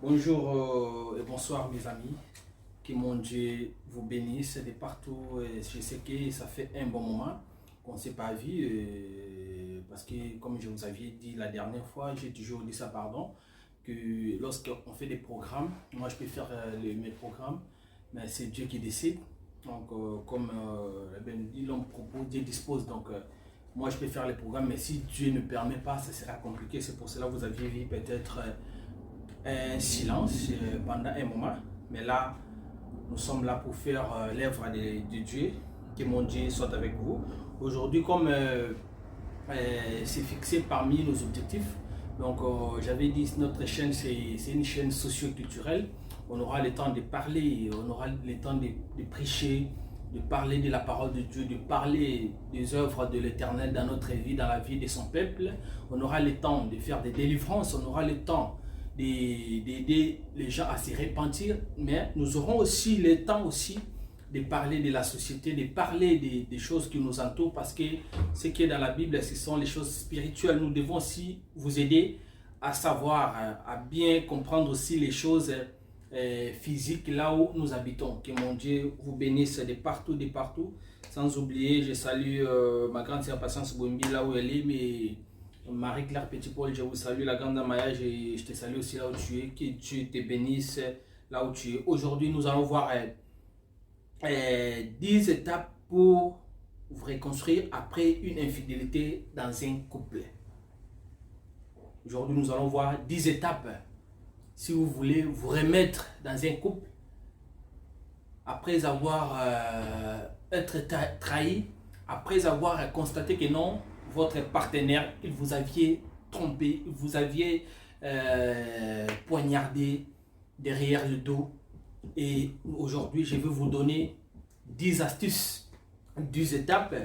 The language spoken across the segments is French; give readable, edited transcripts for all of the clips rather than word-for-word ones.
Bonjour et bonsoir mes amis. Que mon Dieu vous bénisse de partout. Je sais que ça fait un bon moment qu'on ne s'est pas vu parce que comme je vous avais dit la dernière fois, j'ai toujours dit ça pardon, que lorsqu'on fait des programmes, moi je peux faire mes programmes, mais c'est Dieu qui décide. Donc comme l'homme propose, Dieu dispose. Donc moi je peux faire les programmes, mais si Dieu ne permet pas, ça sera compliqué. C'est pour cela que vous aviez vu peut-être un silence pendant un moment. Mais là, nous sommes là pour faire l'œuvre de Dieu. Que mon Dieu soit avec vous. Aujourd'hui, comme c'est fixé parmi nos objectifs, donc j'avais dit notre chaîne, c'est une chaîne socio-culturelle. On aura le temps de parler, on aura le temps de prêcher, de parler de la parole de Dieu, de parler des œuvres de l'Éternel dans notre vie, dans la vie de son peuple. On aura le temps de faire des délivrances, on aura le temps d'aider les gens à se repentir, mais nous aurons aussi le temps aussi de parler de la société, de parler des choses qui nous entourent, parce que ce qui est dans la Bible, ce sont les choses spirituelles. Nous devons aussi vous aider à savoir, à bien comprendre aussi les choses physiques là où nous habitons. Que mon Dieu vous bénisse de partout, de partout. Sans oublier, je salue ma grande sœur Patience Bombi là où elle est, mais Marie-Claire Petit-Paul, je vous salue, la grande Amaya, je te salue aussi là où tu es, que Dieu te bénisse là où tu es. Aujourd'hui, nous allons voir 10 étapes pour vous reconstruire après une infidélité dans un couple. Aujourd'hui, nous allons voir 10 étapes si vous voulez vous remettre dans un couple après avoir été trahi, après avoir constaté que non, votre partenaire, il vous aviez trompé, vous aviez poignardé derrière le dos. Et aujourd'hui, je vais vous donner 10 astuces, 10 étapes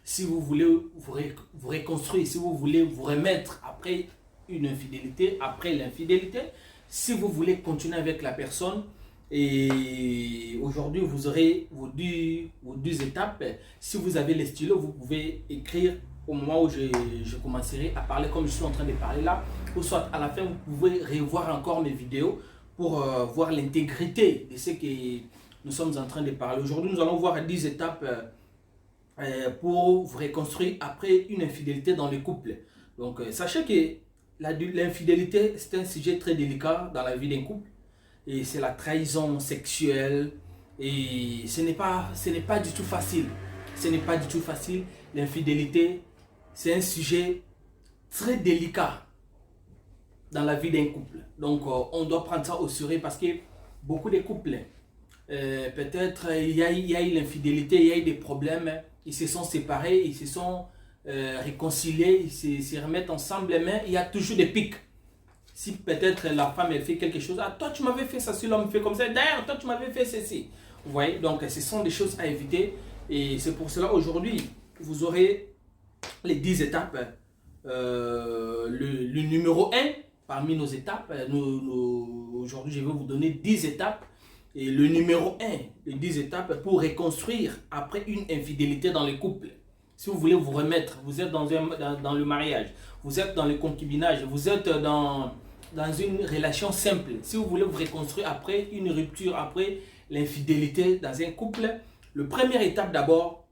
si vous voulez vous reconstruire, si vous voulez vous remettre après une infidélité, après l'infidélité, si vous voulez continuer avec la personne. Et aujourd'hui, vous aurez vos 10 étapes. Si vous avez les stylos, vous pouvez écrire au moment où je commencerai à parler comme je suis en train de parler là, ou soit à la fin, vous pouvez revoir encore mes vidéos pour voir l'intégrité de ce que nous sommes en train de parler. Aujourd'hui, nous allons voir 10 étapes pour vous reconstruire après une infidélité dans le couple. Donc, sachez que l'infidélité, c'est un sujet très délicat dans la vie d'un couple. Et c'est la trahison sexuelle. Et ce n'est pas du tout facile. Ce n'est pas du tout facile. L'infidélité, c'est un sujet très délicat dans la vie d'un couple. Donc, on doit prendre ça au sérieux parce que beaucoup de couples, peut-être il y a eu l'infidélité, il y a eu des problèmes, ils se sont séparés, ils se sont réconciliés, ils se remettent ensemble, mais il y a toujours des pics. Si peut-être la femme elle fait quelque chose, ah toi tu m'avais fait ça, si l'homme fait comme ça, d'ailleurs toi tu m'avais fait ceci. Vous voyez, donc ce sont des choses à éviter et c'est pour cela aujourd'hui vous aurez les 10 étapes. Le numéro 1 parmi nos étapes, aujourd'hui je vais vous donner 10 étapes. Et le numéro 1, les 10 étapes pour reconstruire après une infidélité dans le couple. Si vous voulez vous remettre, vous êtes dans le mariage, vous êtes dans le concubinage, vous êtes dans une relation simple. Si vous voulez vous reconstruire après une rupture, après l'infidélité dans un couple, la première étape d'abord,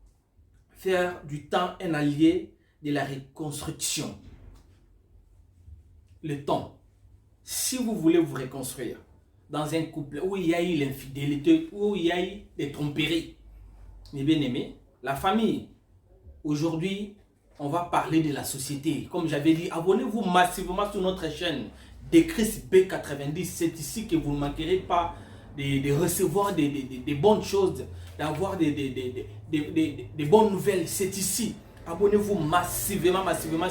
faire du temps un allié de la reconstruction. Le temps. Si vous voulez vous reconstruire dans un couple où il y a eu l'infidélité, où il y a eu des tromperies, mes bien-aimés, la famille, aujourd'hui, on va parler de la société. Comme j'avais dit, abonnez-vous massivement sur notre chaîne de Chris B90. C'est ici que vous ne manquerez pas de recevoir des bonnes choses, d'avoir des bonnes nouvelles. C'est ici. Abonnez-vous massivement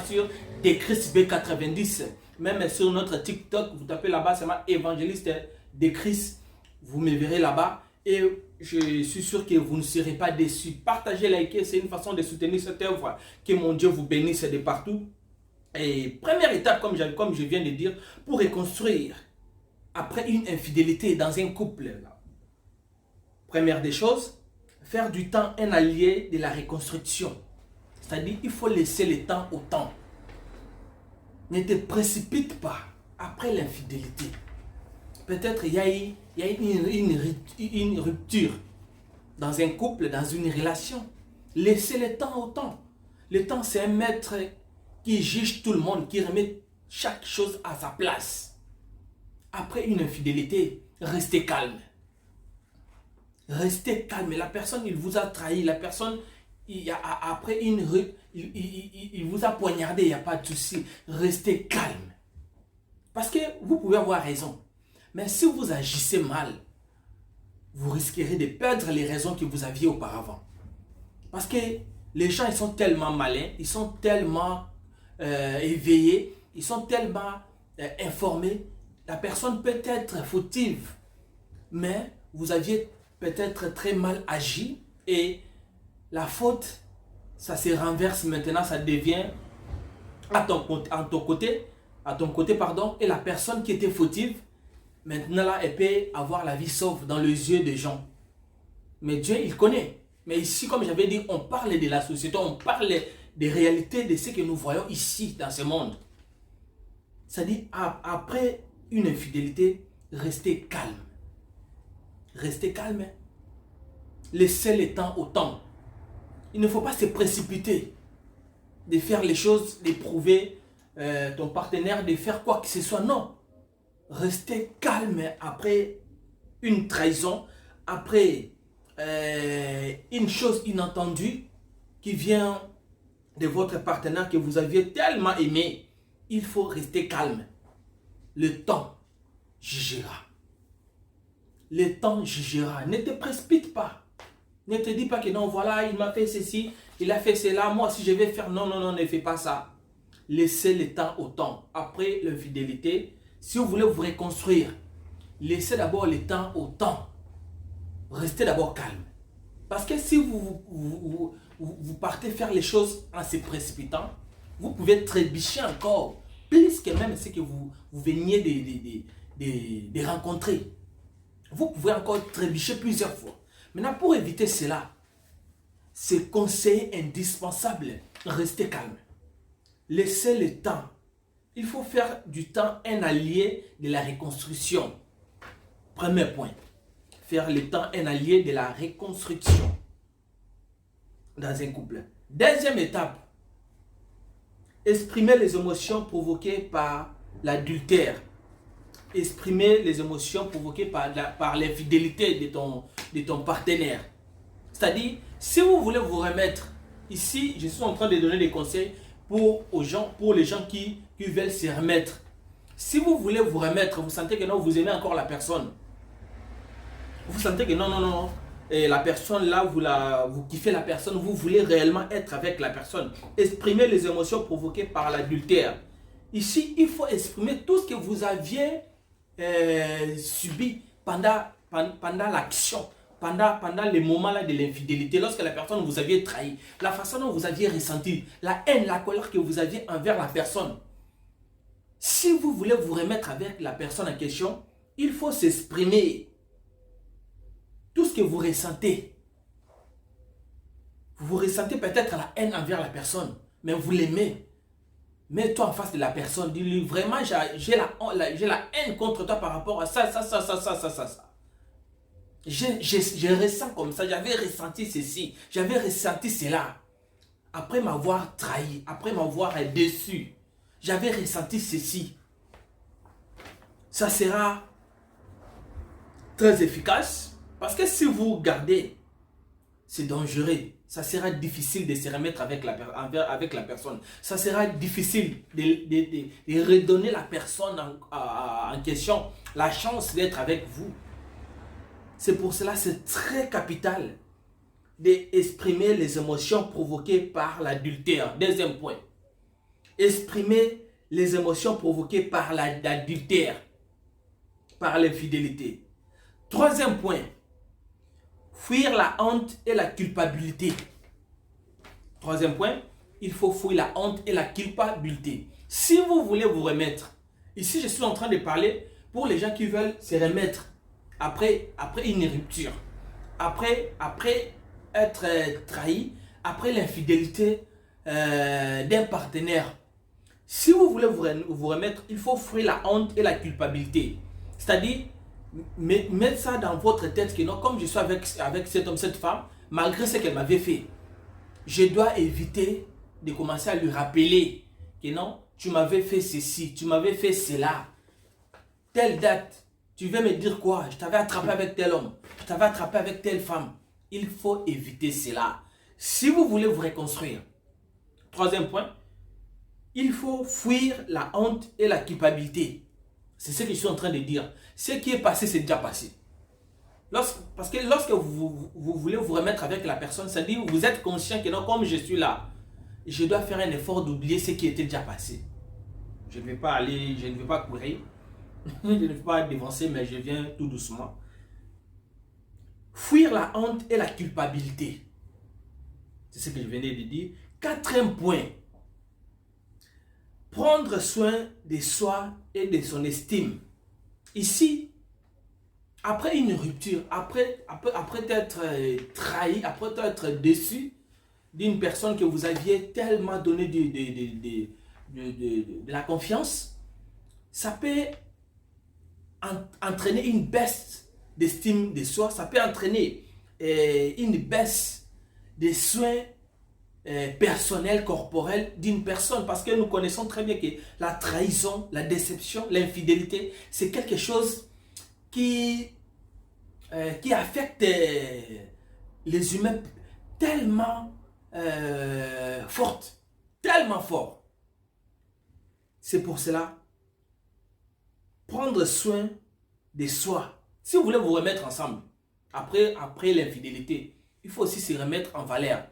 sur de Chris B90. Même sur notre TikTok, vous tapez là-bas, c'est ma évangéliste de Chris. Vous me verrez là-bas. Et je suis sûr que vous ne serez pas déçus. Partagez, likez, c'est une façon de soutenir cette œuvre. Que mon Dieu vous bénisse de partout. Et première étape, comme je viens de dire, pour reconstruire après une infidélité dans un couple. Première des choses, faire du temps un allié de la reconstruction. C'est-à-dire, il faut laisser le temps au temps. Ne te précipite pas après l'infidélité. peut-être il y a une rupture dans un couple, dans une relation. Laissez le temps au temps. Le temps, c'est un maître qui juge tout le monde, qui remet chaque chose à sa place. Après une infidélité, restez calme. Restez calme. La personne, il vous a trahi. La personne, après il vous a poignardé. Il n'y a pas de souci. Restez calme. Parce que vous pouvez avoir raison. Mais si vous agissez mal, vous risquerez de perdre les raisons que vous aviez auparavant. Parce que les gens, ils sont tellement malins, ils sont tellement éveillés, ils sont tellement informés. La personne peut être fautive, mais vous aviez peut-être très mal agi et la faute, ça se renverse maintenant, ça devient à ton côté, et la personne qui était fautive, maintenant là, elle peut avoir la vie sauve dans les yeux des gens. Mais Dieu, il connaît. Mais ici, comme j'avais dit, on parle de la société, on parle des réalités de ce que nous voyons ici, dans ce monde. C'est-à-dire, après une infidélité, restez calme. Restez calme. Laissez le temps au temps. Il ne faut pas se précipiter de faire les choses, d'éprouver ton partenaire, de faire quoi que ce soit. Non. Restez calme après une trahison, après une chose inattendue qui vient de votre partenaire que vous aviez tellement aimé. Il faut rester calme. Le temps jugera. Le temps jugera. Ne te précipite pas. Ne te dis pas que non, voilà, il m'a fait ceci, il a fait cela, moi si je vais faire, non, non, non, ne fais pas ça. Laissez le temps au temps. Après l'infidélité, si vous voulez vous reconstruire, laissez d'abord le temps au temps. Restez d'abord calme. Parce que si vous partez faire les choses en se précipitant, vous pouvez trébucher encore, plus que même ce que vous veniez de rencontrer. Vous pouvez encore trébucher plusieurs fois. Maintenant, pour éviter cela, ce conseil indispensable, restez calme. Laissez le temps. Il faut faire du temps un allié de la reconstruction. Premier point. Faire le temps un allié de la reconstruction dans un couple. Deuxième étape. Exprimer les émotions provoquées par l'adultère. Exprimer les émotions provoquées par l'infidélité de ton partenaire. C'est-à-dire, si vous voulez vous remettre, ici, je suis en train de donner des conseils pour les gens qui veulent se remettre. Si vous voulez vous remettre, vous sentez que non, vous aimez encore la personne. Vous sentez que non, et la personne là, vous kiffez la personne, vous voulez réellement être avec la personne. Exprimez les émotions provoquées par l'adultère. Ici, il faut exprimer tout ce que vous aviez subi pendant l'action, pendant les moments là de l'infidélité, lorsque la personne vous aviez trahi, la façon dont vous aviez ressenti, la haine, la colère que vous aviez envers la personne. Si vous voulez vous remettre avec la personne en question, il faut s'exprimer. Tout ce que vous ressentez. Vous ressentez peut-être la haine envers la personne, mais vous l'aimez. Mets-toi en face de la personne, dis-lui vraiment j'ai la haine contre toi par rapport à ça. Je ressens comme ça, j'avais ressenti ceci, j'avais ressenti cela. Après m'avoir trahi, après m'avoir déçu, j'avais ressenti ceci. Ça sera très efficace. Parce que si vous gardez, c'est dangereux. Ça sera difficile de se remettre avec la personne. Ça sera difficile de redonner la personne en question la chance d'être avec vous. C'est pour cela que c'est très capital d'exprimer les émotions provoquées par l'adultère. Deuxième point. Exprimer les émotions provoquées par l'adultère, par l'infidélité. Troisième point. Fuir la honte et la culpabilité. Troisième point, il faut fuir la honte et la culpabilité. Si vous voulez vous remettre, ici je suis en train de parler pour les gens qui veulent se remettre après une rupture, après être trahi, après l'infidélité d'un partenaire. Si vous voulez vous remettre, il faut fuir la honte et la culpabilité. C'est-à-dire, Mais mettre ça dans votre tête que non, comme je suis avec cet homme, cette femme, malgré ce qu'elle m'avait fait, je dois éviter de commencer à lui rappeler que non, tu m'avais fait ceci, tu m'avais fait cela. Telle date, tu veux me dire quoi? Je t'avais attrapé avec tel homme, je t'avais attrapé avec telle femme. Il faut éviter cela. Si vous voulez vous reconstruire, troisième point, il faut fuir la honte et la culpabilité. C'est ce que je suis en train de dire. Ce qui est passé, c'est déjà passé. Parce que lorsque vous voulez vous remettre avec la personne, ça dit vous êtes conscient que non, comme je suis là, je dois faire un effort d'oublier ce qui était déjà passé. Je ne vais pas aller, je ne vais pas courir, je ne vais pas dévancer, mais je viens tout doucement. Fuir la honte et la culpabilité. C'est ce que je venais de dire. Quatrième point. Prendre soin de soi et de son estime. Ici, après une rupture, après être trahi, après être déçu d'une personne que vous aviez tellement donné de la confiance, ça peut entraîner une baisse d'estime de soi, ça peut entraîner une baisse des soins personnels, corporels d'une personne, parce que nous connaissons très bien que la trahison, la déception, l'infidélité, c'est quelque chose qui affecte les humains tellement forte, tellement fort. C'est pour cela, prendre soin de soi. Si vous voulez vous remettre ensemble, après l'infidélité, il faut aussi se remettre en valeur.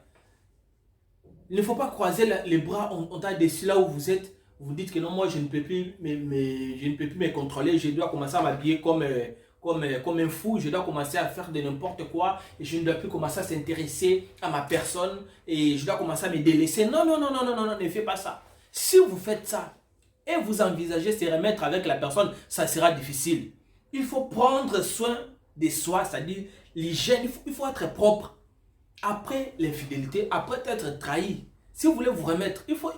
Il ne faut pas croiser les bras, on t'a déçu là où vous êtes, vous dites que non, moi je ne peux plus me contrôler, je dois commencer à m'habiller comme un fou, je dois commencer à faire de n'importe quoi, et je ne dois plus commencer à s'intéresser à ma personne, et je dois commencer à me délaisser. Non, non, non, non, non, non, non, ne faites pas ça. Si vous faites ça, et vous envisagez de se remettre avec la personne, ça sera difficile. Il faut prendre soin de soi, c'est-à-dire l'hygiène, il faut être propre. Après l'infidélité, après être trahi, si vous voulez vous remettre, il faut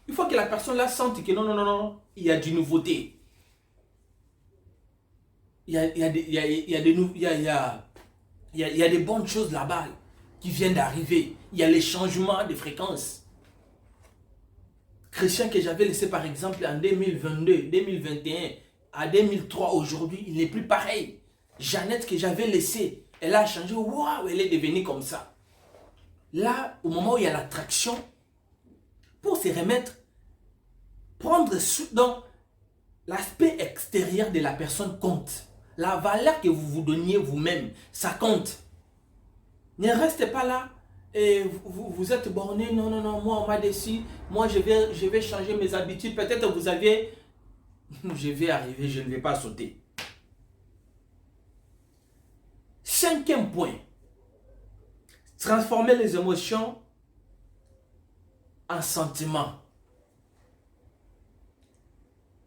que la personne là sente que non, non, non, non, il y a du nouveauté. Il y a des bonnes choses là-bas qui viennent d'arriver. Il y a les changements de fréquences. Christian que j'avais laissé par exemple en 2022, 2021, à 2003 aujourd'hui, il n'est plus pareil. Jeannette que j'avais laissée, elle a changé, waouh, elle est devenue comme ça. Là, au moment où il y a l'attraction, pour se remettre, prendre dans l'aspect extérieur de la personne compte. La valeur que vous vous donniez vous-même, ça compte. Ne restez pas là et vous êtes borné, non, non, non, moi on m'a déçu, moi je vais changer mes habitudes. Peut-être vous aviez, je vais arriver, je ne vais pas sauter. Cinquième point, transformer les émotions en sentiments.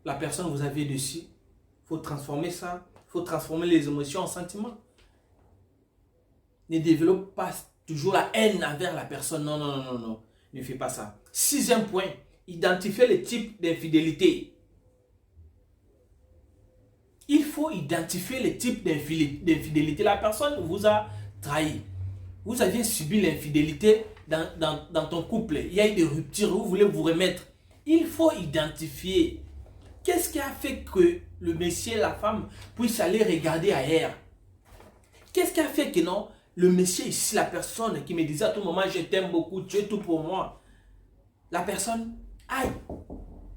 La personne vous avez dessus, il faut transformer ça, il faut transformer les émotions en sentiments. Ne développe pas toujours la haine envers la personne, non, non, non, non, non, ne fais pas ça. Sixième point, identifier les types d'infidélité. Il faut identifier les types d'infidélité. La personne vous a trahi. Vous aviez subi l'infidélité dans ton couple. Il y a eu des ruptures, vous voulez vous remettre. Il faut identifier qu'est-ce qui a fait que le monsieur et la femme puissent aller regarder ailleurs. Qu'est-ce qui a fait que non, le monsieur ici, la personne qui me disait à tout moment, je t'aime beaucoup, tu es tout pour moi. La personne aille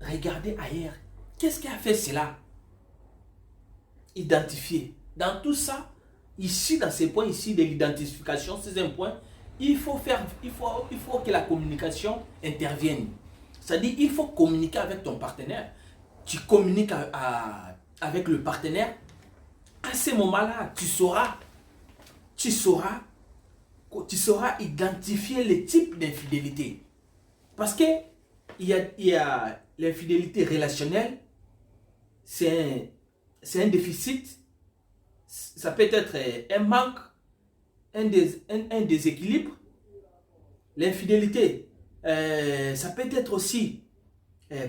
regarder ailleurs. Qu'est-ce qui a fait cela? Identifier. Dans tout ça, ici, dans ces points ici de l'identification, c'est un point, il faut que la communication intervienne. C'est-à-dire, il faut communiquer avec ton partenaire. Tu communiques avec le partenaire. À ce moment-là, tu sauras identifier les types d'infidélité. Parce que il y a l'infidélité relationnelle, c'est un déficit, ça peut être un manque, un déséquilibre. L'infidélité, ça peut être aussi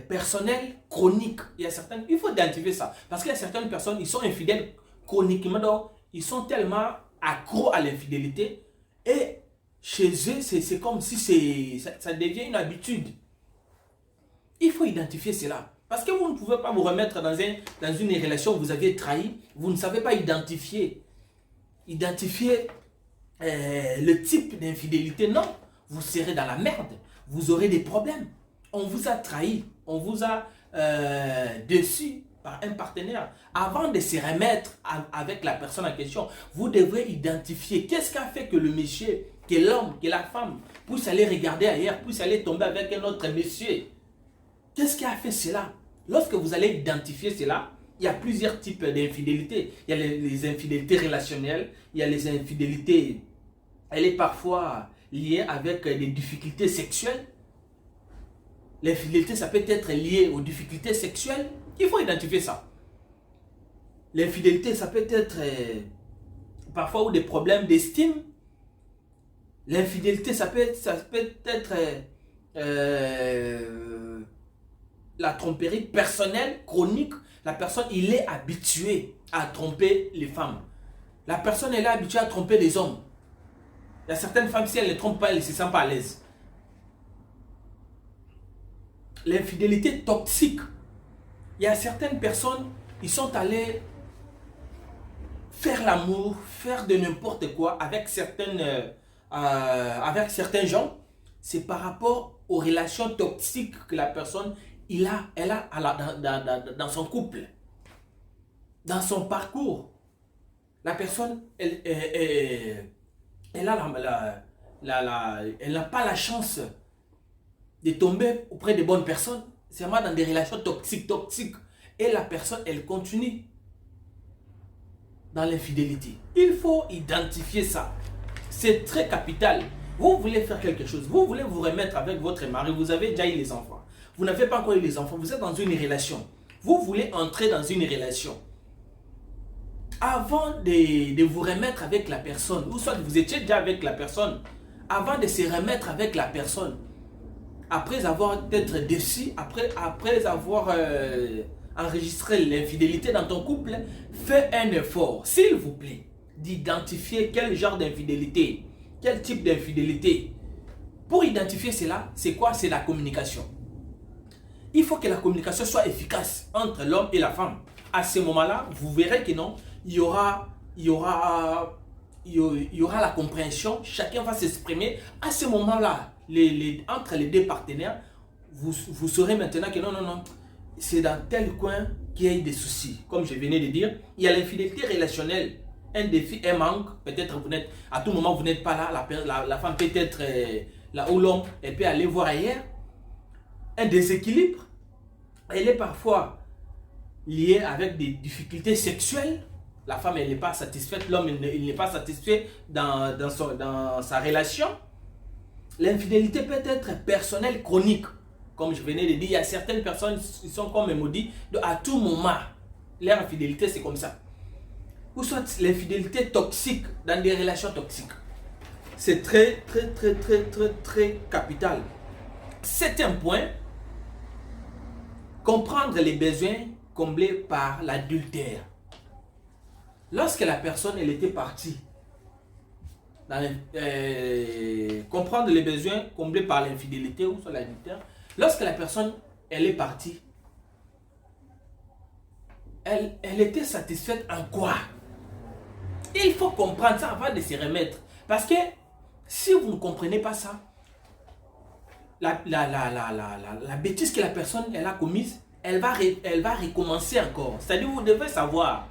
personnel, chronique. Il faut identifier ça. Parce qu'il y a certaines personnes, ils sont infidèles chroniquement. Donc, ils sont tellement accros à l'infidélité. Et chez eux, c'est comme si ça devient une habitude. Il faut identifier cela. Parce que vous ne pouvez pas vous remettre dans une relation où vous avez trahi. Vous ne savez pas identifier. Identifier le type d'infidélité. Non, vous serez dans la merde. Vous aurez des problèmes. On vous a trahi. On vous a déçu par un partenaire. Avant de se remettre avec la personne en question, vous devrez identifier qu'est-ce qui a fait que le monsieur, que l'homme, que la femme puisse aller regarder ailleurs, puisse aller tomber avec un autre monsieur. Qu'est-ce qui a fait cela? Lorsque vous allez identifier cela, il y a plusieurs types d'infidélités. Il y a les infidélités relationnelles, il y a les infidélités, elle est parfois liée avec des difficultés sexuelles. L'infidélité, ça peut être lié aux difficultés sexuelles. Il faut identifier ça. L'infidélité, ça peut être parfois des problèmes d'estime. L'infidélité, ça peut être la tromperie personnelle, chronique. La personne, il est habitué à tromper les femmes. La personne, elle est habituée à tromper les hommes. Il y a certaines femmes, si elles ne les trompent pas, elles ne se sentent pas à l'aise. L'infidélité toxique. Il y a certaines personnes, ils sont allés faire l'amour, faire de n'importe quoi avec certains gens. C'est par rapport aux relations toxiques que la personne elle a dans son couple, dans son parcours. La personne, elle n'a pas la chance de tomber auprès de bonnes personnes. C'est vraiment dans des relations toxiques. Et la personne, elle continue dans l'infidélité. Il faut identifier ça. C'est très capital. Vous voulez faire quelque chose. Vous voulez vous remettre avec votre mari. Vous avez déjà eu les enfants. Vous n'avez pas encore eu les enfants. Vous êtes dans une relation. Vous voulez entrer dans une relation. Avant de vous remettre avec la personne, ou soit vous étiez déjà avec la personne, avant de se remettre avec la personne, après avoir été déçu, après avoir enregistré l'infidélité dans ton couple, fais un effort, s'il vous plaît, d'identifier quel genre d'infidélité, quel type d'infidélité. Pour identifier cela, c'est quoi? C'est la communication. Il faut que la communication soit efficace entre l'homme et la femme. À ce moment-là, vous verrez que non, il y aura la compréhension, chacun va s'exprimer. À ce moment-là, entre les deux partenaires, vous saurez maintenant que non, c'est dans tel coin qu'il y a eu des soucis. Comme je venais de dire, il y a l'infidélité relationnelle, un défi, un manque. Peut-être à tout moment vous n'êtes pas là, la femme peut être là où l'homme, elle peut aller voir ailleurs. Un déséquilibre, elle est parfois liée avec des difficultés sexuelles. La femme, elle n'est pas satisfaite, l'homme, il n'est pas satisfait dans sa relation. L'infidélité peut être personnelle, chronique. Comme je venais de dire, il y a certaines personnes qui sont comme maudits. À tout moment, leur infidélité, c'est comme ça. Ou soit l'infidélité toxique, dans des relations toxiques. C'est très capital. C'est un point. Comprendre les besoins comblés par l'adultère. Lorsque la personne, elle était partie, comprendre les besoins comblés par l'infidélité ou sur l'adultère, lorsque la personne, elle est partie, elle était satisfaite en quoi? Il faut comprendre ça avant de se remettre. Parce que si vous ne comprenez pas ça, la bêtise que la personne elle a commise, elle va recommencer encore. C'est-à-dire vous devez savoir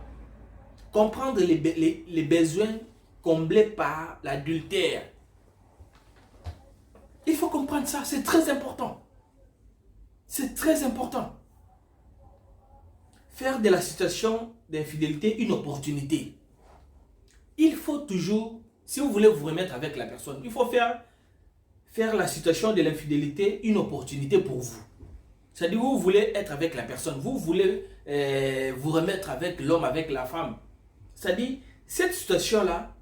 comprendre les besoins comblés par l'adultère. Il faut comprendre ça, c'est très important. C'est très important. Faire de la situation d'infidélité une opportunité. Il faut toujours, si vous voulez vous remettre avec la personne, il faut faire la situation de l'infidélité une opportunité pour vous. C'est-à-dire vous voulez être avec la personne, vous voulez vous remettre avec l'homme, avec la femme. C'est-à-dire cette situation-là,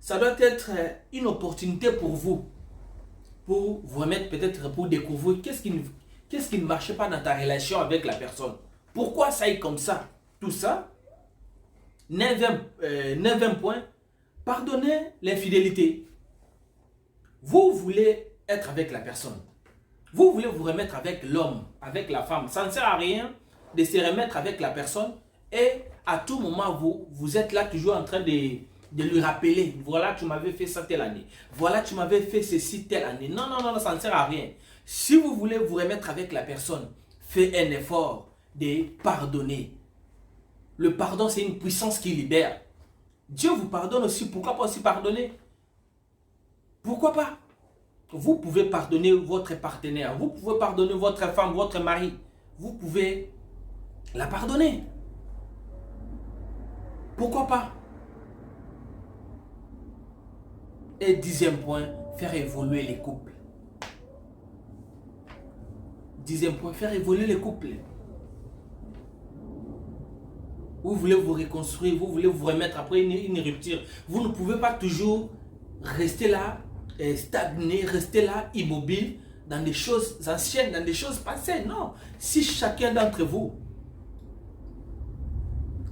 ça doit être une opportunité pour vous remettre peut-être pour découvrir qu'est-ce qui ne marchait pas dans ta relation avec la personne. Pourquoi ça est comme ça? Tout ça, Neuvième point, pardonnez l'infidélité. Vous voulez être avec la personne. Vous voulez vous remettre avec l'homme, avec la femme. Ça ne sert à rien de se remettre avec la personne et à tout moment, vous êtes là toujours en train de lui rappeler. Voilà, tu m'avais fait ça telle année. Voilà, tu m'avais fait ceci telle année. Non, non, non, ça ne sert à rien. Si vous voulez vous remettre avec la personne, faites un effort de pardonner. Le pardon, c'est une puissance qui libère. Dieu vous pardonne aussi. Pourquoi pas aussi pardonner? Pourquoi pas? Vous pouvez pardonner votre partenaire. Vous pouvez pardonner votre femme, votre mari. Vous pouvez la pardonner. Pourquoi pas? Et 10e point, faire évoluer les couples. 10e point, faire évoluer les couples. Vous voulez vous reconstruire, vous voulez vous remettre après une rupture. Vous ne pouvez pas toujours rester là, stagner, rester là, immobile, dans des choses anciennes, dans des choses passées. Non. Si chacun d'entre vous,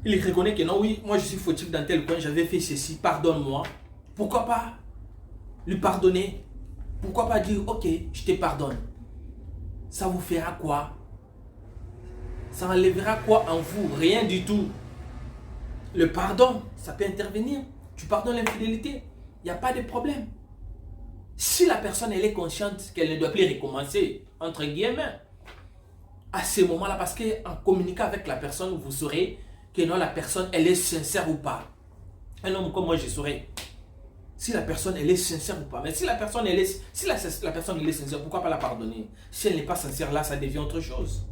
il reconnaît que non, oui, moi je suis fautif dans tel point, j'avais fait ceci, pardonne-moi. Pourquoi pas lui pardonner? Pourquoi pas dire, ok, je te pardonne? Ça vous fera quoi? Ça enlèvera quoi en vous? Rien du tout. Le pardon, ça peut intervenir. Tu pardonnes l'infidélité, il n'y a pas de problème. Si la personne elle est consciente qu'elle ne doit plus recommencer, entre guillemets, à ce moment-là, parce qu'en communiquant avec la personne, vous saurez que non, la personne elle est sincère ou pas. Un homme comme moi, je saurais si la personne elle est sincère ou pas. Mais si la personne elle est, la personne elle est sincère, pourquoi pas la pardonner? Si elle n'est pas sincère, là, ça devient autre chose.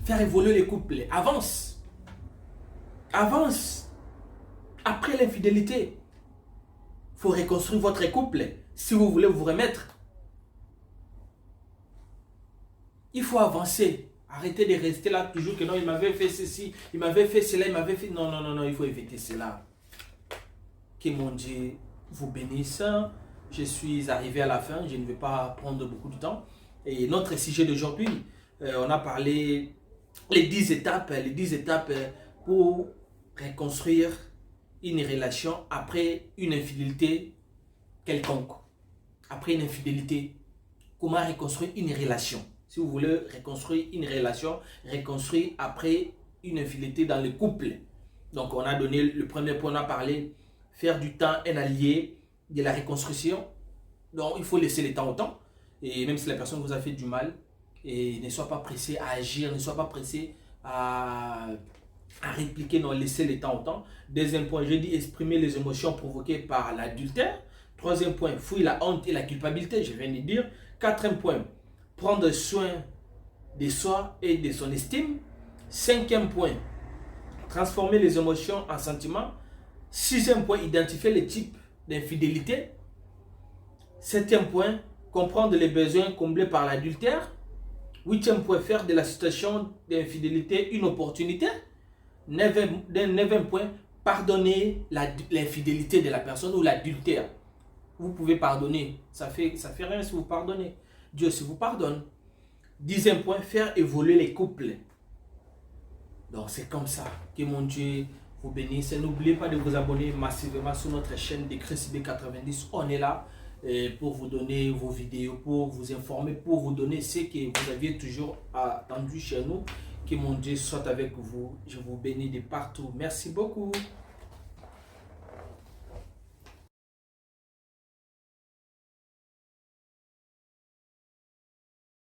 Faire évoluer les couples. Avance. Avance. Après l'infidélité, il faut reconstruire votre couple. Si vous voulez vous remettre, il faut avancer. Arrêtez de rester là toujours que non, il m'avait fait ceci, il m'avait fait cela, il m'avait fait... Non, non, non, non, il faut éviter cela. Que mon Dieu vous bénisse. Je suis arrivé à la fin, je ne vais pas prendre beaucoup de temps. Et notre sujet d'aujourd'hui, on a parlé les 10 étapes pour reconstruire une relation après une infidélité quelconque. Après une infidélité, comment reconstruire une relation? Si vous voulez reconstruire une relation, reconstruire après une infidélité dans le couple. Donc on a donné le premier point, on a parlé faire du temps un allié de la reconstruction. Donc il faut laisser le temps au temps. Et même si la personne vous a fait du mal, et ne soit pas pressé à agir, ne soit pas pressé à répliquer, non, laisser le temps au temps. Deuxième point, je dis exprimer les émotions provoquées par l'adultère. Troisième point, fuir la honte et la culpabilité, je viens de dire. Quatrième point, prendre soin de soi et de son estime. Cinquième point, transformer les émotions en sentiments. Sixième point, identifier les types d'infidélité. Septième point, comprendre les besoins comblés par l'adultère. Huitième point, faire de la situation d'infidélité une opportunité. Neuvième point, pardonner l'infidélité de la personne ou l'adultère. Vous pouvez pardonner. Ça fait rien si vous pardonnez. Dieu si vous pardonne. 10e point, faire évoluer les couples. Donc c'est comme ça que mon Dieu vous bénisse. N'oubliez pas de vous abonner massivement sur notre chaîne de Chris B90. On est là pour vous donner vos vidéos, pour vous informer, pour vous donner ce que vous aviez toujours attendu chez nous. Que mon Dieu soit avec vous. Je vous bénis de partout. Merci beaucoup.